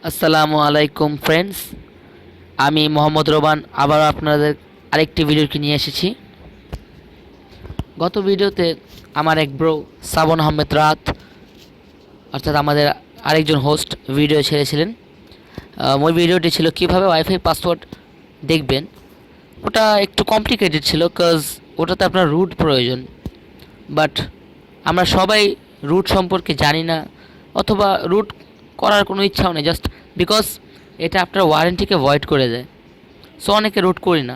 আসসালামু আলাইকুম ফ্রেন্ডস, আমি মোহাম্মদ রোমান আবার আপনাদের আরেকটি ভিডিওকে নিয়ে এসেছি। গত ভিডিওতে আমার এক ব্রো শ্রাবণ আহমেদ রাত অর্থাৎ আমাদের আরেকজন হোস্ট ভিডিও ছেড়েছিলেন। ওই ভিডিওটি ছিল কিভাবে ওয়াইফাই পাসওয়ার্ড দেখবেন। ওটা একটু কমপ্লিকেটেড ছিল, কজ ওটাতে আপনার রুট প্রয়োজন, বাট আমরা সবাই রুট সম্পর্কে জানি না, অথবা রুট করার কোনো ইচ্ছাও নেই, জাস্ট বিকজ এটা আপনার ওয়ারেন্টিকে ভয়েড করে দেয়। সো অনেকে রুট করি না।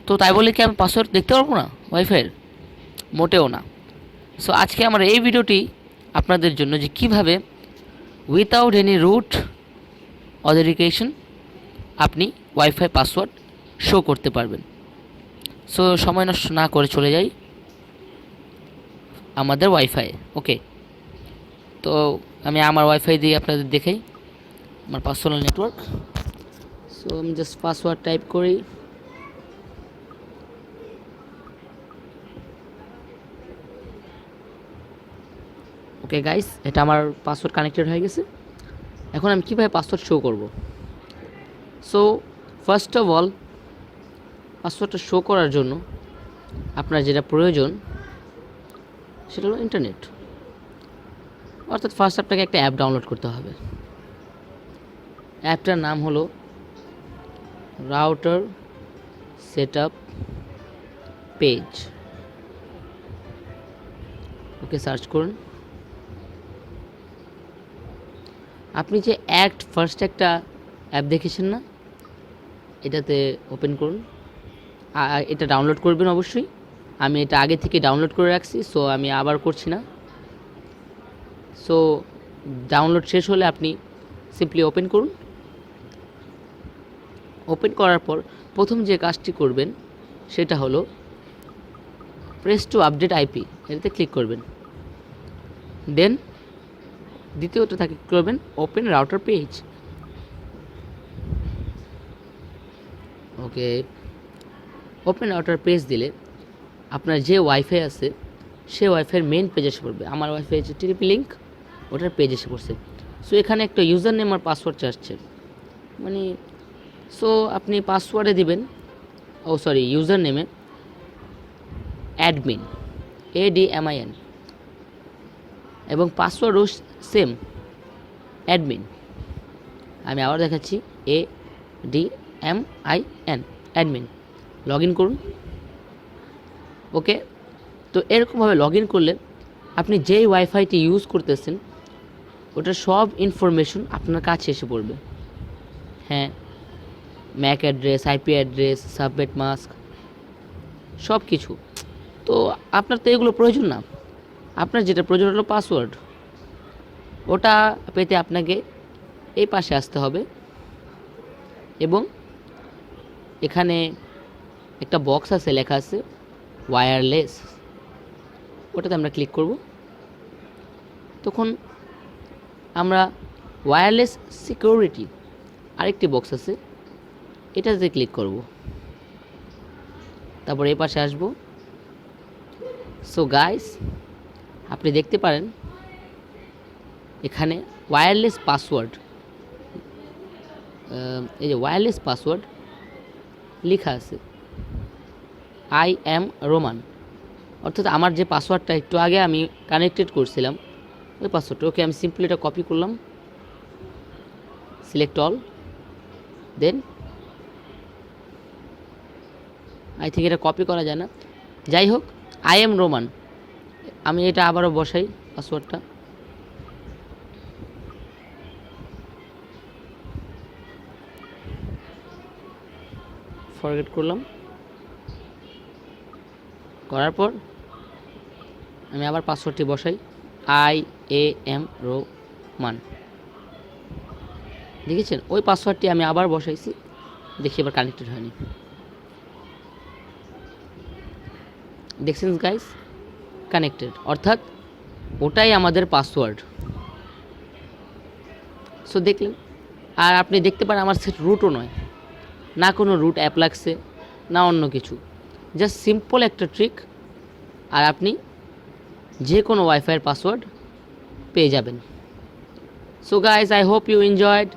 তো তাই বলে কি আমি পাসওয়ার্ড দেখতে পারবো না ওয়াইফাইয়ের? মোটেও না। সো আজকে আমার এই ভিডিওটি আপনাদের জন্য, যে কিভাবে উইথাউট এনি রুট অথেন্টিকেশন আপনি ওয়াইফাই পাসওয়ার্ড শো করতে পারবেন। সো সময় নষ্ট না করে চলে যাই আমাদের ওয়াইফাই। ওকে, তো আমি আমার ওয়াইফাই দিয়ে আপনাদের দেখাই আমার পার্সোনাল নেটওয়ার্ক। সো আমি জাস্ট পাসওয়ার্ড টাইপ করি। ওকে গাইস, এটা আমার পাসওয়ার্ড কানেক্টেড হয়ে গেছে। এখন আমি কীভাবে পাসওয়ার্ড শো করব? সো ফার্স্ট অফ অল, পাসওয়ার্ডটা শো করার জন্য আপনার যেটা প্রয়োজন সেটা হলো ইন্টারনেট। অর্থাৎ ফার্স্ট আপনাকে একটা অ্যাপ ডাউনলোড করতে হবে। অ্যাপটার নাম হলো রাউটার সেটআপ পেজ। ওকে, সার্চ করুন। আপনি যে ফার্স্ট একটা অ্যাপ দেখেছেন না, এটাতে ওপেন করুন। এটা ডাউনলোড করবেন অবশ্যই। আমি এটা আগে থেকে ডাউনলোড করে রাখছি, সো আমি আবার করছি না। সো ডাউনলোড শেষ হলে আপনি সিম্পলি ওপেন করুন। ওপেন করার পর প্রথম যে কাজটি করবেন সেটা হলো প্রেস টু আপডেট আইপি, এটাতে ক্লিক করবেন। দেন দ্বিতীয়টা থাকে করবেন ওপেন রাউটার পেজ। ওকে, ওপেন রাউটার পেজ দিলে আপনার যে ওয়াইফাই আছে সে ওয়াইফাইয়ের মেন পেজ এসে পড়বে। আমার ওয়াইফাই যে টিপি লিঙ্ক, ওটার পেজ এসে পড়ছে। সো এখানে একটা ইউজার নেম আর পাসওয়ার্ড চাচ্ছে, মানে সো আপনি পাসওয়ার্ডে দিবেন, ইউজার নেমে অ্যাডমিন ADMIN, এবং পাসওয়ার্ডও সেম অ্যাডমিন। আমি আবার দেখাচ্ছি ADMIN অ্যাডমিন। লগ ইন করুন। ওকে, তো এরকমভাবে লগ ইন করলে আপনি যেই ওয়াইফাইটি ইউজ করতেছেন ওটার সব ইনফরমেশন আপনার কাছে এসে পড়বে। হ্যাঁ, Mac address, IP address, subnet mask, সব কিছু। তো আপনার তো এগুলো প্রয়োজন না। আপনার যেটা প্রয়োজন হলো পাসওয়ার্ড। ওটা পেতে আপনাকে এই পাশে আসতে হবে, এবং এখানে একটা বক্স আছে, লেখা আছে ওয়্যারলেস। ওটাতে আমরা ক্লিক করব। তখন আমরা ওয়্যারলেস সিকিউরিটি আরেকটি বক্স আছে, এটাতে ক্লিক করব। তারপর এই পাশে আসব। সো গাইস, আপনি দেখতে পারেন এখানে ওয়্যারলেস পাসওয়ার্ড, এই যে ওয়্যারলেস পাসওয়ার্ড লেখা আছে I am রোমান। অর্থাৎ আমার যে পাসওয়ার্ডটা একটু আগে আমি কানেক্টেড করছিলাম ওই পাসওয়ার্ডটা। ওকে, আমি সিম্পলি এটা কপি করলাম, select all, then I think এটা কপি করা যায় না, যাই হোক I am রোমান। আমি এটা আবারও বসাই পাসওয়ার্ডটা। ফরগেট করলাম। করার পর আমি আবার পাসওয়ার্ডটি বসাই IAM রোমান। দেখেছেন, ওই পাসওয়ার্ডটি আমি আবার বসাইছি, দেখি এবার কানেক্টেড হয়নি। দেখছেন গাইস, কানেক্টেড, অর্থাৎ ওটাই আমাদের পাসওয়ার্ড। সো দেখলেন। আর আপনি দেখতে পারেন আমার সেট রুটও নয়, না কোনো রুট অ্যাপ লাগছে, না অন্য কিছু, জাস্ট সিম্পল একটা ট্রিক, আর আপনি যে কোনো ওয়াইফাইয়ের পাসওয়ার্ড পেয়ে যাবেন। So guys, I hope you enjoyed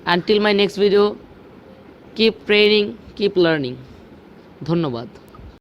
until my next video, keep training, keep learning. ধন্যবাদ।